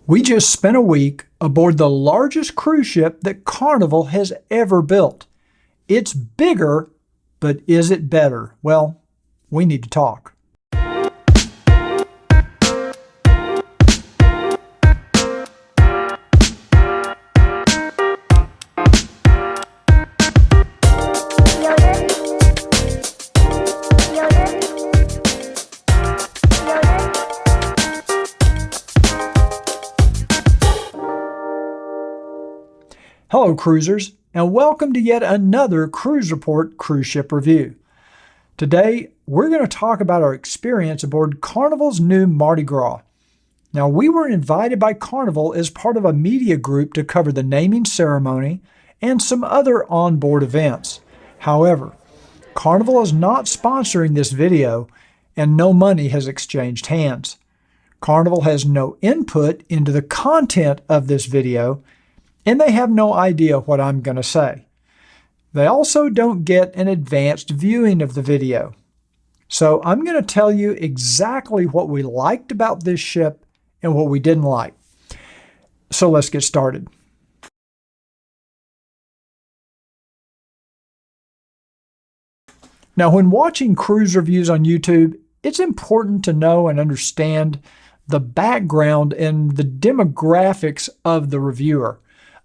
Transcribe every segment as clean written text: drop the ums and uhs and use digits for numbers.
We just spent a week aboard the largest cruise ship that Carnival has ever built. It's bigger, but is it better? Well, we need to talk. Hello cruisers, and welcome to yet another Cruise Report cruise ship review. Today, we're going to talk about our experience aboard Carnival's new Mardi Gras. Now, we were invited by Carnival as part of a media group to cover the naming ceremony and some other onboard events. However, Carnival is not sponsoring this video and no money has exchanged hands. Carnival has no input into the content of this video, and they have no idea what I'm going to say. They also don't get an advanced viewing of the video. So I'm going to tell you exactly what we liked about this ship and what we didn't like. So let's get started. Now, when watching cruise reviews on YouTube, it's important to know and understand the background and the demographics of the reviewer.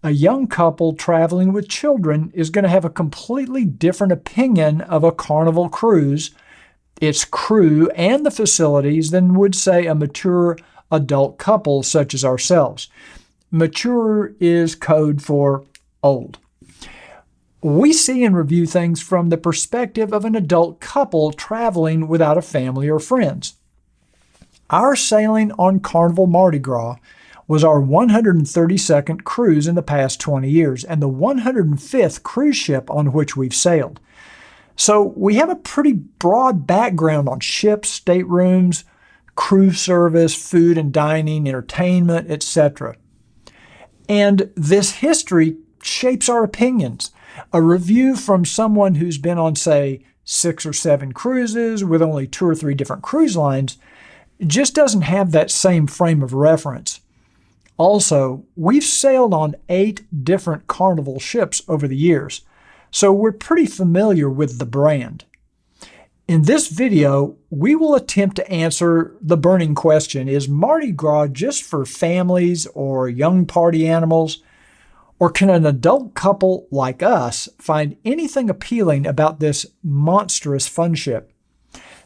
A young couple traveling with children is going to have a completely different opinion of a Carnival cruise, its crew, and the facilities than would, say, a mature adult couple such as ourselves. Mature is code for old. We see and review things from the perspective of an adult couple traveling without a family or friends. Our sailing on Carnival Mardi Gras was our 132nd cruise in the past 20 years and the 105th cruise ship on which we've sailed. So we have a pretty broad background on ships, staterooms, crew service, food and dining, entertainment, etc. And this history shapes our opinions. A review from someone who's been on, say, 6 or 7 cruises with only 2 or 3 different cruise lines just doesn't have that same frame of reference. Also, we've sailed on 8 different Carnival ships over the years, so we're pretty familiar with the brand. In this video, we will attempt to answer the burning question, is Mardi Gras just for families or young party animals? Or can an adult couple like us find anything appealing about this monstrous fun ship?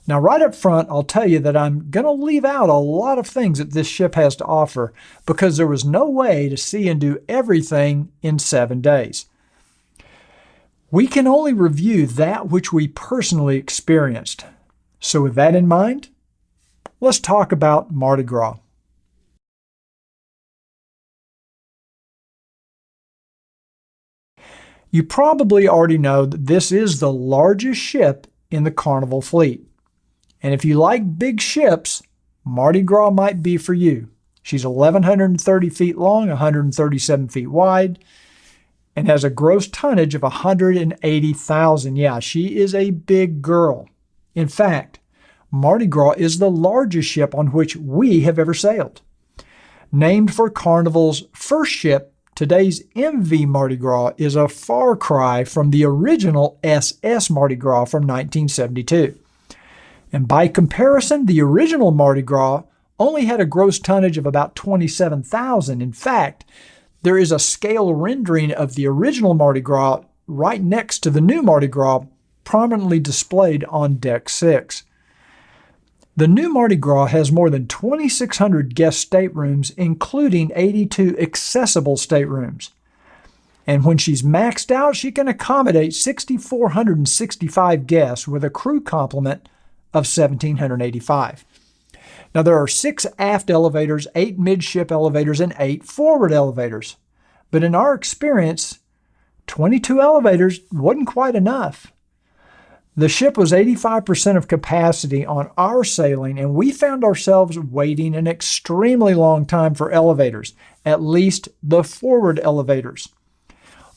Now, right up front, I'll tell you that I'm going to leave out a lot of things that this ship has to offer because there was no way to see and do everything in 7 days. We can only review that which we personally experienced. So with that in mind, let's talk about Mardi Gras. You probably already know that this is the largest ship in the Carnival fleet. And if you like big ships, Mardi Gras might be for you. She's 1,130 feet long, 137 feet wide, and has a gross tonnage of 180,000. Yeah, she is a big girl. In fact, Mardi Gras is the largest ship on which we have ever sailed. Named for Carnival's first ship, today's MV Mardi Gras is a far cry from the original SS Mardi Gras from 1972. And by comparison, the original Mardi Gras only had a gross tonnage of about 27,000. In fact, there is a scale rendering of the original Mardi Gras right next to the new Mardi Gras, prominently displayed on Deck 6. The new Mardi Gras has more than 2,600 guest staterooms, including 82 accessible staterooms. And when she's maxed out, she can accommodate 6,465 guests with a crew complement of 1,785. Now, there are 6 aft elevators, 8 midship elevators, and 8 forward elevators. But in our experience, 22 elevators wasn't quite enough. The ship was 85% of capacity on our sailing, and we found ourselves waiting an extremely long time for elevators, at least the forward elevators.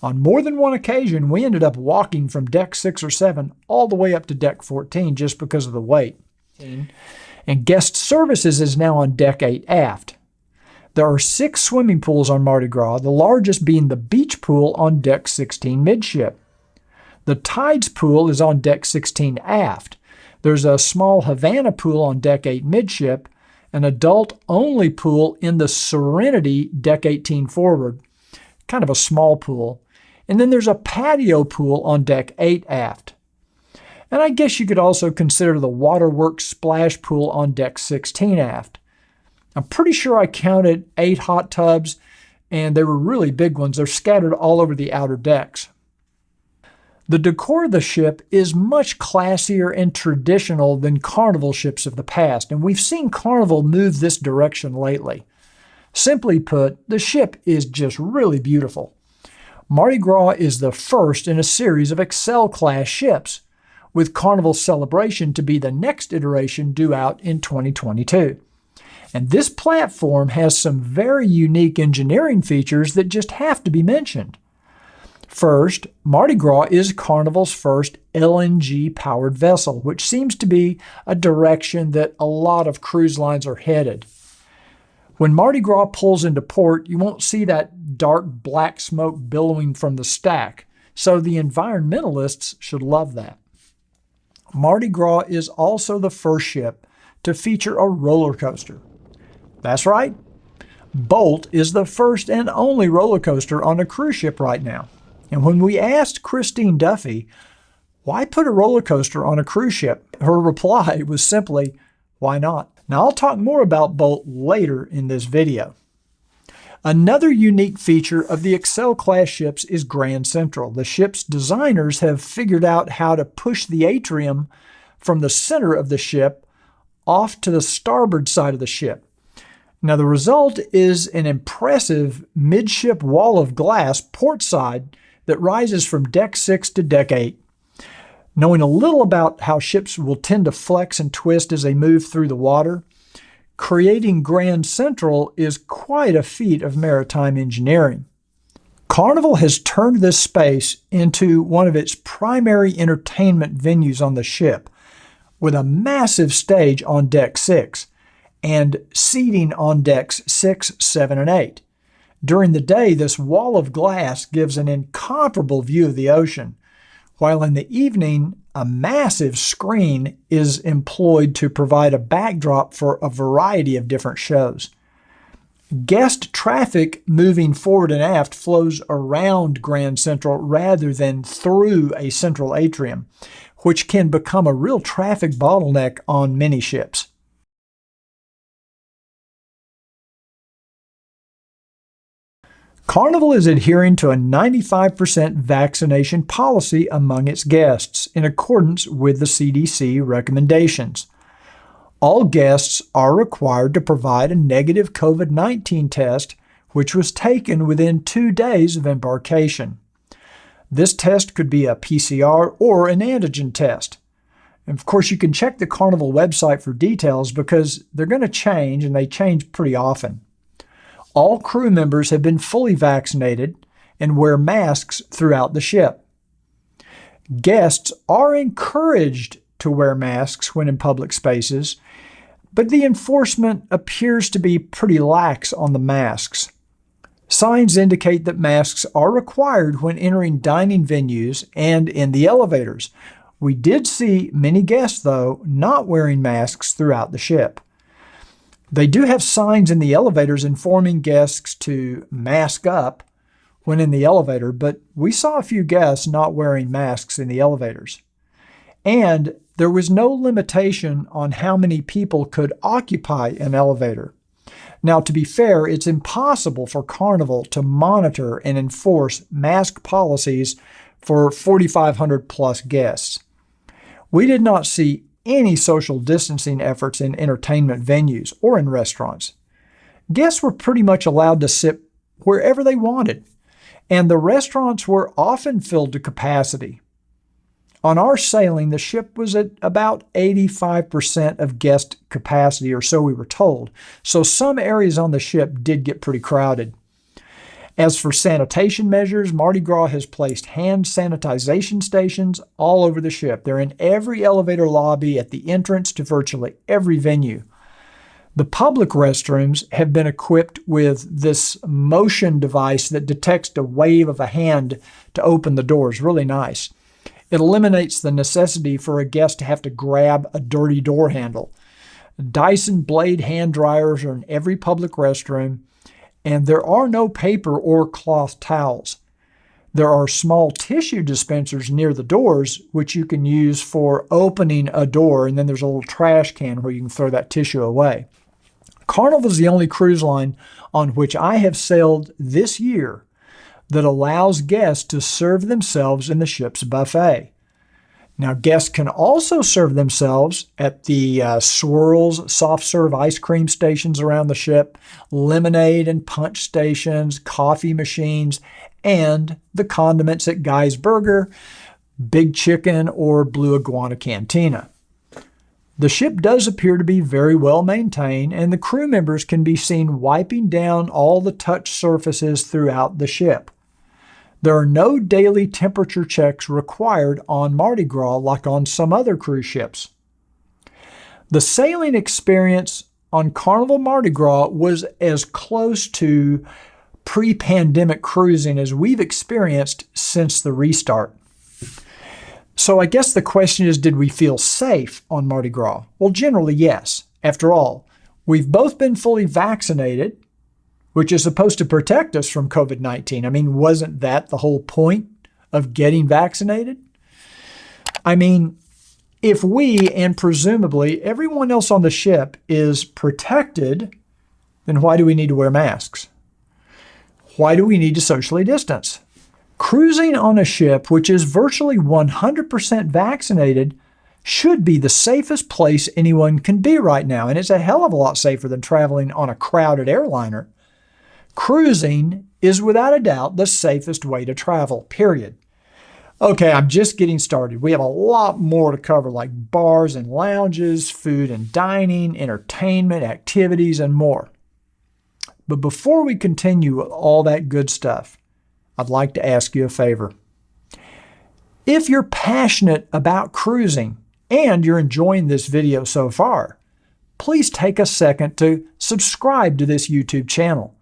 On more than one occasion, we ended up walking from deck 6 or 7 all the way up to deck 14 just because of the wait. And guest services is now on deck 8 aft. There are 6 swimming pools on Mardi Gras, the largest being the beach pool on deck 16 midship. The Tides pool is on deck 16 aft. There's a small Havana pool on deck 8 midship, an adult-only pool in the Serenity deck 18 forward, kind of a small pool, and then there's a patio pool on deck 8 aft. And I guess you could also consider the Waterworks splash pool on deck 16 aft. I'm pretty sure I counted 8 hot tubs, and they were really big ones. They're scattered all over the outer decks. The decor of the ship is much classier and traditional than Carnival ships of the past, and we've seen Carnival move this direction lately. Simply put, the ship is just really beautiful. Mardi Gras is the first in a series of Excel-class ships, with Carnival Celebration to be the next iteration due out in 2022. And this platform has some very unique engineering features that just have to be mentioned. First, Mardi Gras is Carnival's first LNG-powered vessel, which seems to be a direction that a lot of cruise lines are headed. When Mardi Gras pulls into port, you won't see that dark black smoke billowing from the stack, so the environmentalists should love that. Mardi Gras is also the first ship to feature a roller coaster. That's right, Bolt is the first and only roller coaster on a cruise ship right now. And when we asked Christine Duffy, why put a roller coaster on a cruise ship, her reply was simply, why not? Now I'll talk more about Bolt later in this video. Another unique feature of the Excel-class ships is Grand Central. The ship's designers have figured out how to push the atrium from the center of the ship off to the starboard side of the ship. Now the result is an impressive midship wall of glass portside that rises from deck 6 to deck 8. Knowing a little about how ships will tend to flex and twist as they move through the water, creating Grand Central is quite a feat of maritime engineering. Carnival has turned this space into one of its primary entertainment venues on the ship, with a massive stage on deck 6 and seating on decks 6, 7, and 8. During the day, this wall of glass gives an incomparable view of the ocean, while in the evening, a massive screen is employed to provide a backdrop for a variety of different shows. Guest traffic moving forward and aft flows around Grand Central rather than through a central atrium, which can become a real traffic bottleneck on many ships. Carnival is adhering to a 95% vaccination policy among its guests in accordance with the CDC recommendations. All guests are required to provide a negative COVID-19 test, which was taken within 2 days of embarkation. This test could be a PCR or an antigen test. And of course, you can check the Carnival website for details because they're going to change, and they change pretty often. All crew members have been fully vaccinated and wear masks throughout the ship. Guests are encouraged to wear masks when in public spaces, but the enforcement appears to be pretty lax on the masks. Signs indicate that masks are required when entering dining venues and in the elevators. We did see many guests, though, not wearing masks throughout the ship. They do have signs in the elevators informing guests to mask up when in the elevator, but we saw a few guests not wearing masks in the elevators. And there was no limitation on how many people could occupy an elevator. Now, to be fair, it's impossible for Carnival to monitor and enforce mask policies for 4,500 plus guests. We did not see any social distancing efforts in entertainment venues or in restaurants. Guests were pretty much allowed to sit wherever they wanted, and the restaurants were often filled to capacity. On our sailing, the ship was at about 85% of guest capacity, or so we were told, so some areas on the ship did get pretty crowded. As for sanitation measures, Mardi Gras has placed hand sanitization stations all over the ship. They're in every elevator lobby at the entrance to virtually every venue. The public restrooms have been equipped with this motion device that detects a wave of a hand to open the doors. Really nice. It eliminates the necessity for a guest to have to grab a dirty door handle. Dyson blade hand dryers are in every public restroom, and there are no paper or cloth towels. There are small tissue dispensers near the doors, which you can use for opening a door, and then there's a little trash can where you can throw that tissue away. Carnival is the only cruise line on which I have sailed this year that allows guests to serve themselves in the ship's buffet. Now, guests can also serve themselves at the swirls, soft serve ice cream stations around the ship, lemonade and punch stations, coffee machines, and the condiments at Guy's Burger, Big Chicken, or Blue Iguana Cantina. The ship does appear to be very well maintained, and the crew members can be seen wiping down all the touch surfaces throughout the ship. There are no daily temperature checks required on Mardi Gras like on some other cruise ships. The sailing experience on Carnival Mardi Gras was as close to pre-pandemic cruising as we've experienced since the restart. So I guess the question is, did we feel safe on Mardi Gras? Well, generally, yes. After all, we've both been fully vaccinated, which is supposed to protect us from COVID-19. I mean, wasn't that the whole point of getting vaccinated? I mean, if we, and presumably everyone else on the ship, is protected, then why do we need to wear masks? Why do we need to socially distance? Cruising on a ship which is virtually 100% vaccinated should be the safest place anyone can be right now, and it's a hell of a lot safer than traveling on a crowded airliner. Cruising is without a doubt the safest way to travel, period. Okay, I'm just getting started. We have a lot more to cover, like bars and lounges, food and dining, entertainment, activities, and more. But before we continue with all that good stuff, I'd like to ask you a favor. If you're passionate about cruising and you're enjoying this video so far, please take a second to subscribe to this YouTube channel.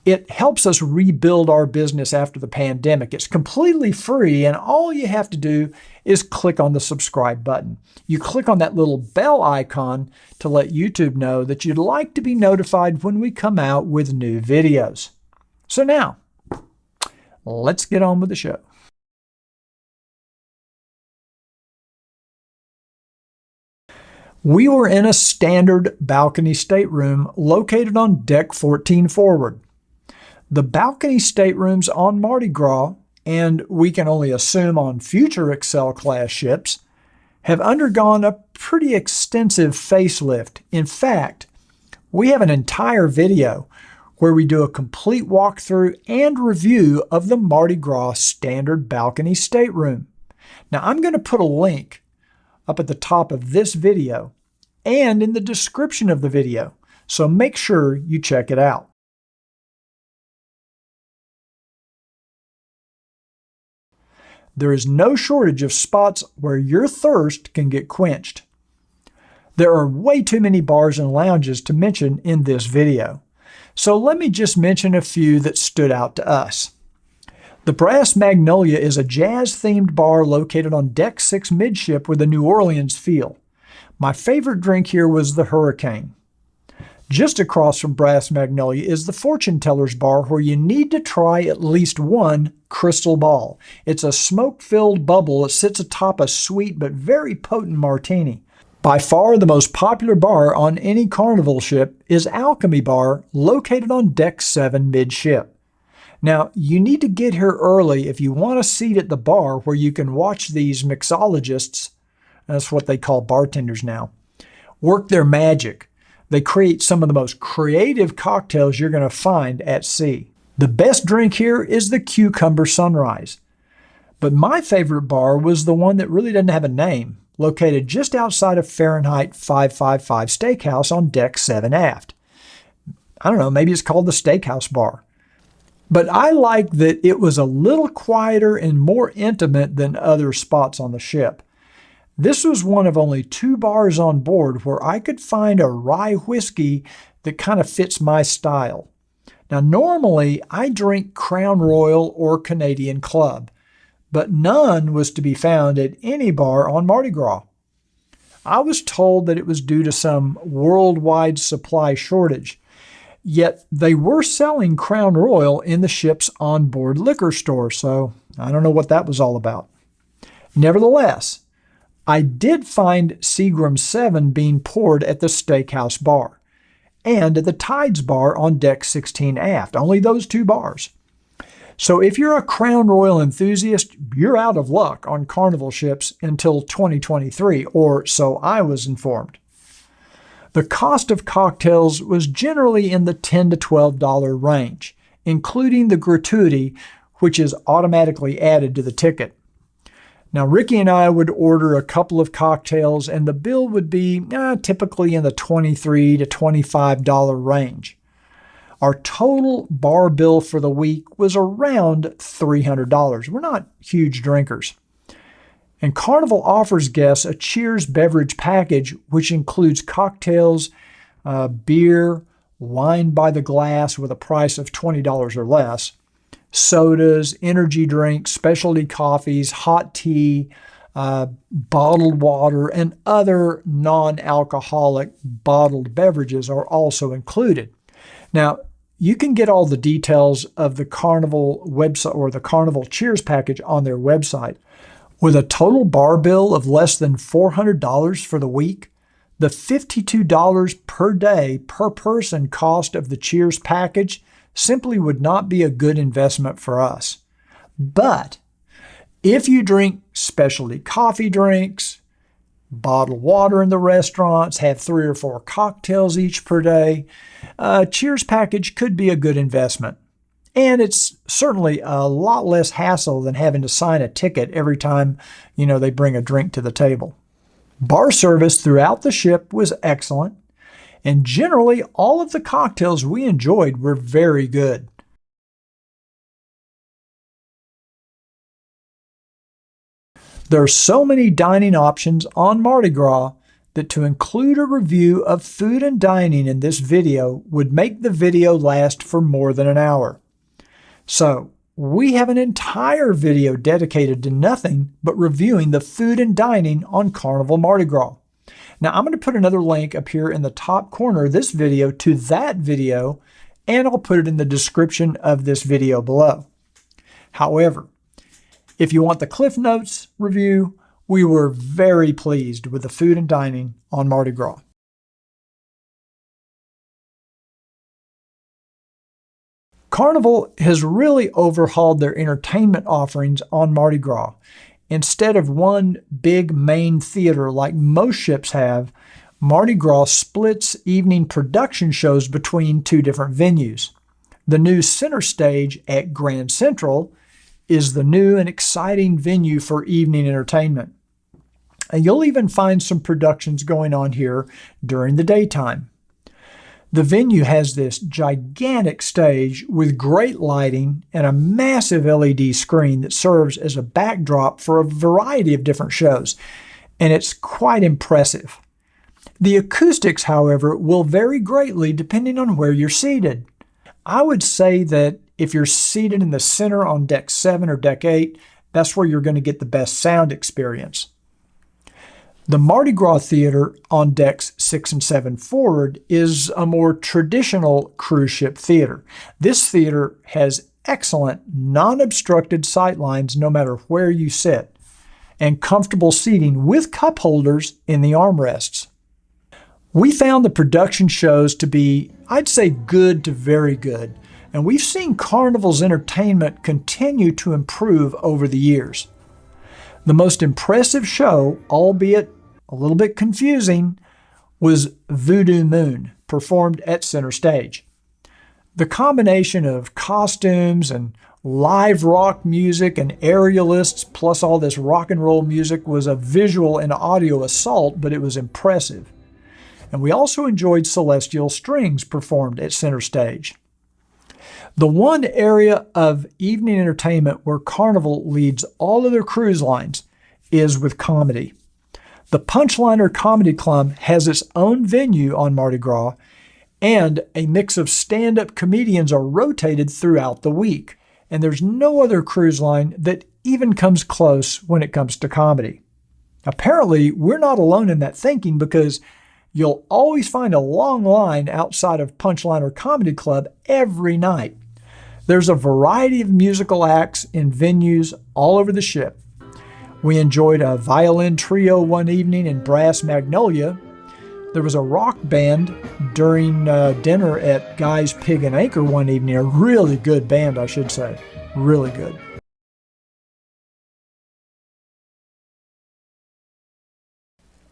It helps us rebuild our business after the pandemic. It's completely free, and all you have to do is click on the subscribe button. You click on that little bell icon to let YouTube know that you'd like to be notified when we come out with new videos. So now, let's get on with the show. We were in a standard balcony stateroom located on deck 14 forward. The balcony staterooms on Mardi Gras, and we can only assume on future Excel class ships, have undergone a pretty extensive facelift. In fact, we have an entire video where we do a complete walkthrough and review of the Mardi Gras standard balcony stateroom. Now, I'm going to put a link up at the top of this video and in the description of the video, so make sure you check it out. There is no shortage of spots where your thirst can get quenched. There are way too many bars and lounges to mention in this video, so let me just mention a few that stood out to us. The Brass Magnolia is a jazz-themed bar located on deck 6 midship with a New Orleans feel. My favorite drink here was the Hurricane. Just across from Brass Magnolia is the Fortune Teller's Bar, where you need to try at least one crystal ball. It's a smoke-filled bubble that sits atop a sweet but very potent martini. By far the most popular bar on any Carnival ship is Alchemy Bar, located on deck 7 midship. Now, you need to get here early if you want a seat at the bar where you can watch these mixologists, that's what they call bartenders now, work their magic. They create some of the most creative cocktails you're going to find at sea. The best drink here is the Cucumber Sunrise. But my favorite bar was the one that really doesn't have a name, located just outside of Fahrenheit 555 Steakhouse on deck 7 aft. I don't know, maybe it's called the Steakhouse Bar. But I like that it was a little quieter and more intimate than other spots on the ship. This was one of only 2 bars on board where I could find a rye whiskey that kind of fits my style. Now, normally I drink Crown Royal or Canadian Club, but none was to be found at any bar on Mardi Gras. I was told that it was due to some worldwide supply shortage, yet they were selling Crown Royal in the ship's onboard liquor store, so I don't know what that was all about. Nevertheless, I did find Seagram 7 being poured at the Steakhouse Bar and at the Tides Bar on Deck 16 aft, only those 2 bars. So if you're a Crown Royal enthusiast, you're out of luck on Carnival ships until 2023, or so I was informed. The cost of cocktails was generally in the $10 to $12 range, including the gratuity, which is automatically added to the ticket. Now, Ricky and I would order a couple of cocktails, and the bill would be typically in the $23 to $25 range. Our total bar bill for the week was around $300. We're not huge drinkers. And Carnival offers guests a Cheers beverage package, which includes cocktails, beer, wine by the glass with a price of $20 or less, sodas, energy drinks, specialty coffees, hot tea, bottled water, and other non-alcoholic bottled beverages are also included. Now, you can get all the details of the Carnival website or the Carnival Cheers package on their website. With a total bar bill of less than $400 for the week, the $52 per day per person cost of the Cheers package simply would not be a good investment for us. But if you drink specialty coffee drinks, bottled water in the restaurants, have 3 or 4 cocktails each per day, a Cheers package could be a good investment. And it's certainly a lot less hassle than having to sign a ticket every time, they bring a drink to the table. Bar service throughout the ship was excellent, and generally all of the cocktails we enjoyed were very good. There are so many dining options on Mardi Gras that to include a review of food and dining in this video would make the video last for more than an hour. So, we have an entire video dedicated to nothing but reviewing the food and dining on Carnival Mardi Gras. Now, I'm going to put another link up here in the top corner of this video to that video, and I'll put it in the description of this video below. However, if you want the Cliff Notes review, we were very pleased with the food and dining on Mardi Gras. Carnival has really overhauled their entertainment offerings on Mardi Gras. Instead of one big main theater like most ships have, Mardi Gras splits evening production shows between 2 different venues. The new center stage at Grand Central is the new and exciting venue for evening entertainment. And you'll even find some productions going on here during the daytime. The venue has this gigantic stage with great lighting and a massive LED screen that serves as a backdrop for a variety of different shows, and it's quite impressive. The acoustics, however, will vary greatly depending on where you're seated. I would say that if you're seated in the center on Deck 7 or Deck 8, that's where you're going to get the best sound experience. The Mardi Gras Theater on Decks 6 and 7 forward is a more traditional cruise ship theater. This theater has excellent non-obstructed sightlines no matter where you sit, and comfortable seating with cup holders in the armrests. We found the production shows to be, I'd say, good to very good, and we've seen Carnival's entertainment continue to improve over the years. The most impressive show, albeit a little bit confusing, was Voodoo Moon, performed at center stage. The combination of costumes and live rock music and aerialists, plus all this rock and roll music, was a visual and audio assault, but it was impressive. And we also enjoyed Celestial Strings performed at center stage. The one area of evening entertainment where Carnival leads all other cruise lines is with comedy. The Punchliner Comedy Club has its own venue on Mardi Gras, and a mix of stand-up comedians are rotated throughout the week. And there's no other cruise line that even comes close when it comes to comedy. Apparently, we're not alone in that thinking, because you'll always find a long line outside of Punchliner Comedy Club every night. There's a variety of musical acts in venues all over the ship. We enjoyed a violin trio one evening in Brass Magnolia. There was a rock band during dinner at Guy's Pig and Anchor one evening. A really good band, I should say. Really good.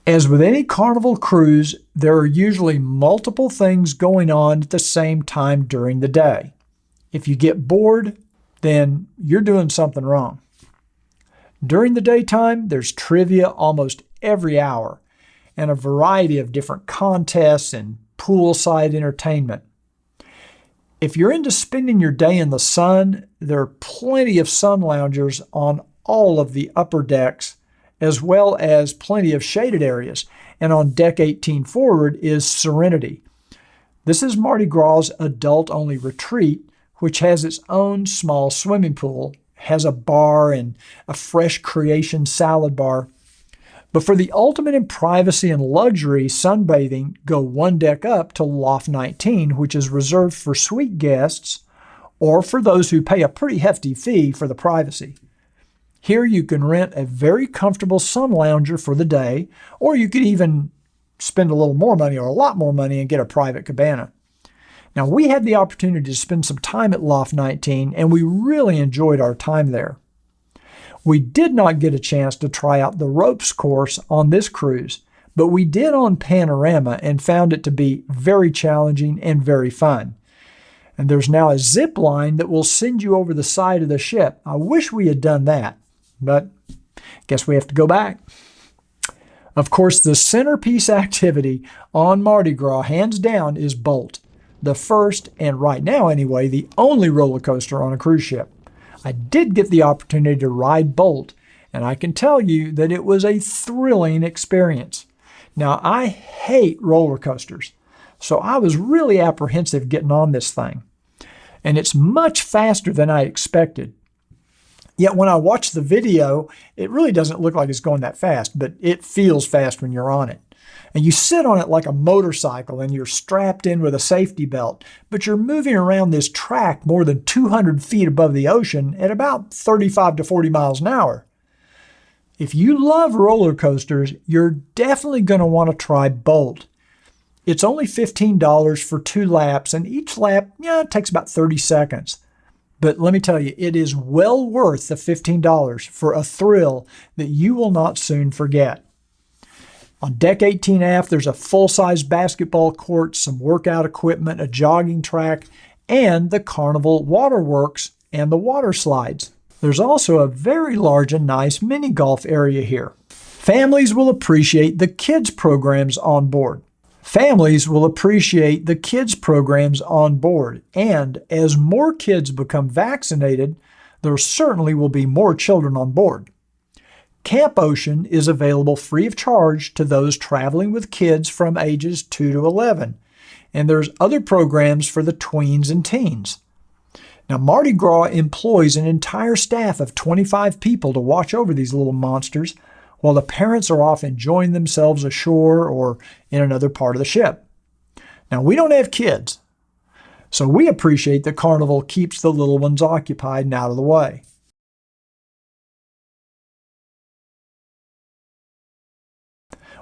As with any Carnival cruise, there are usually multiple things going on at the same time during the day. If you get bored, then you're doing something wrong. During the daytime, there's trivia almost every hour, and a variety of different contests and poolside entertainment. If you're into spending your day in the sun, there are plenty of sun loungers on all of the upper decks, as well as plenty of shaded areas. And on deck 18 forward is Serenity. This is Mardi Gras' adult-only retreat, which has its own small swimming pool, has a bar and a fresh creation salad bar. But for the ultimate in privacy and luxury sunbathing, go one deck up to Loft 19, which is reserved for suite guests or for those who pay a pretty hefty fee for the privacy. Here you can rent a very comfortable sun lounger for the day, or you could even spend a little more money or a lot more money and get a private cabana. Now, we had the opportunity to spend some time at Loft 19, and we really enjoyed our time there. We did not get a chance to try out the ropes course on this cruise, but we did on Panorama and found it to be very challenging and very fun. And there's now a zip line that will send you over the side of the ship. I wish we had done that, but guess we have to go back. Of course, the centerpiece activity on Mardi Gras, hands down, is Bolt. The first, and right now anyway, the only roller coaster on a cruise ship. I did get the opportunity to ride Bolt, and I can tell you that it was a thrilling experience. Now, I hate roller coasters, so I was really apprehensive getting on this thing. And it's much faster than I expected. Yet when I watch the video, it really doesn't look like it's going that fast, but it feels fast when you're on it. And you sit on it like a motorcycle, and you're strapped in with a safety belt, but you're moving around this track more than 200 feet above the ocean at about 35 to 40 miles an hour. If you love roller coasters, you're definitely going to want to try Bolt. It's only $15 for 2 laps, and each lap, it takes about 30 seconds. But let me tell you, it is well worth the $15 for a thrill that you will not soon forget. On deck 18 aft, there's a full-size basketball court, some workout equipment, a jogging track, and the Carnival Waterworks and the water slides. There's also a very large and nice mini golf area here. Families will appreciate the kids programs on board. Families will appreciate the kids programs on board, and as more kids become vaccinated, there certainly will be more children on board. Camp Ocean is available free of charge to those traveling with kids from ages 2 to 11, and there's other programs for the tweens and teens. Now, Mardi Gras employs an entire staff of 25 people to watch over these little monsters, while the parents are off enjoying themselves ashore or in another part of the ship. Now, we don't have kids, so we appreciate that Carnival keeps the little ones occupied and out of the way.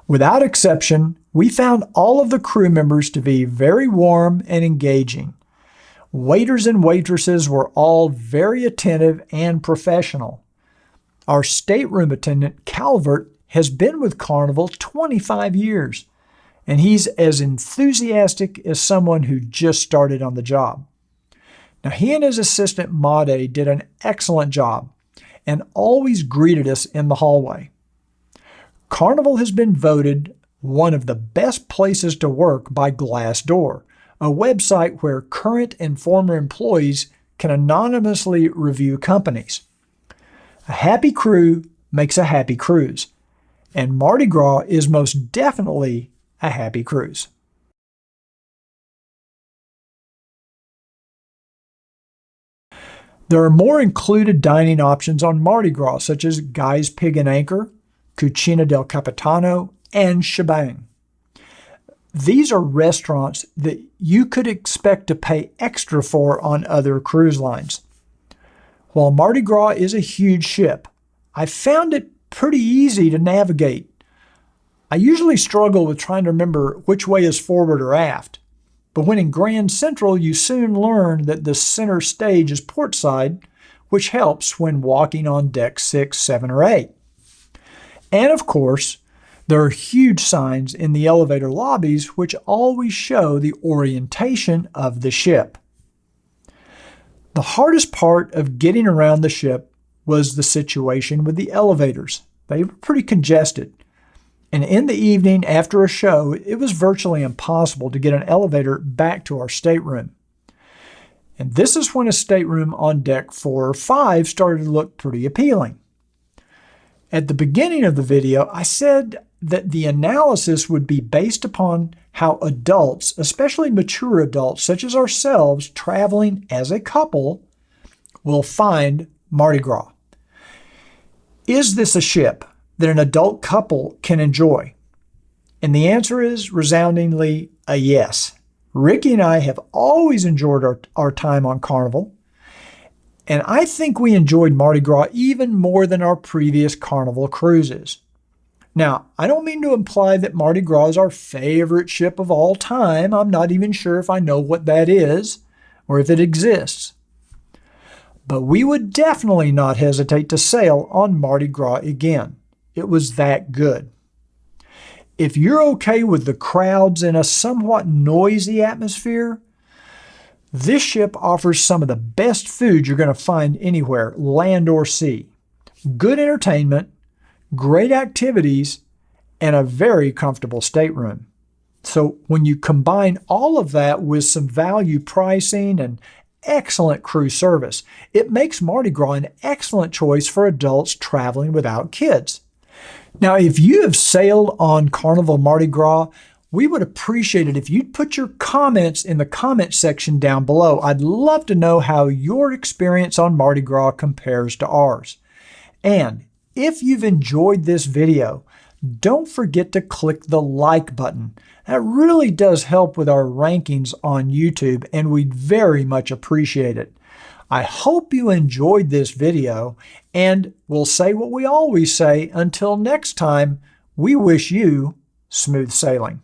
Without exception, we found all of the crew members to be very warm and engaging. Waiters and waitresses were all very attentive and professional. Our stateroom attendant, Calvert, has been with Carnival 25 years, and he's as enthusiastic as someone who just started on the job. Now, he and his assistant, Made, did an excellent job and always greeted us in the hallway. Carnival has been voted one of the best places to work by Glassdoor, a website where current and former employees can anonymously review companies. A happy crew makes a happy cruise, and Mardi Gras is most definitely a happy cruise. There are more included dining options on Mardi Gras, such as Guy's Pig and Anchor, Cucina del Capitano, and Shebang. These are restaurants that you could expect to pay extra for on other cruise lines. While Mardi Gras is a huge ship, I found it pretty easy to navigate. I usually struggle with trying to remember which way is forward or aft, but when in Grand Central, you soon learn that the center stage is portside, which helps when walking on deck 6, 7, or 8. And of course, there are huge signs in the elevator lobbies which always show the orientation of the ship. The hardest part of getting around the ship was the situation with the elevators. They were pretty congested. And in the evening after a show, it was virtually impossible to get an elevator back to our stateroom. And this is when a stateroom on deck 4 or 5 started to look pretty appealing. At the beginning of the video, I said that the analysis would be based upon how adults, especially mature adults such as ourselves traveling as a couple, will find Mardi Gras. Is this a ship that an adult couple can enjoy? And the answer is resoundingly a yes. Ricky and I have always enjoyed our time on Carnival, and I think we enjoyed Mardi Gras even more than our previous Carnival cruises. Now, I don't mean to imply that Mardi Gras is our favorite ship of all time. I'm not even sure if I know what that is or if it exists. But we would definitely not hesitate to sail on Mardi Gras again. It was that good. If you're okay with the crowds and a somewhat noisy atmosphere, this ship offers some of the best food you're going to find anywhere, land or sea. Good entertainment, great activities, and a very comfortable stateroom. So when you combine all of that with some value pricing and excellent crew service, it makes Mardi Gras an excellent choice for adults traveling without kids. Now, if you have sailed on Carnival Mardi Gras, we would appreciate it if you'd put your comments in the comment section down below. I'd love to know how your experience on Mardi Gras compares to ours. And if you've enjoyed this video, don't forget to click the like button. That really does help with our rankings on YouTube, and we'd very much appreciate it. I hope you enjoyed this video, and we'll say what we always say. Until next time, we wish you smooth sailing.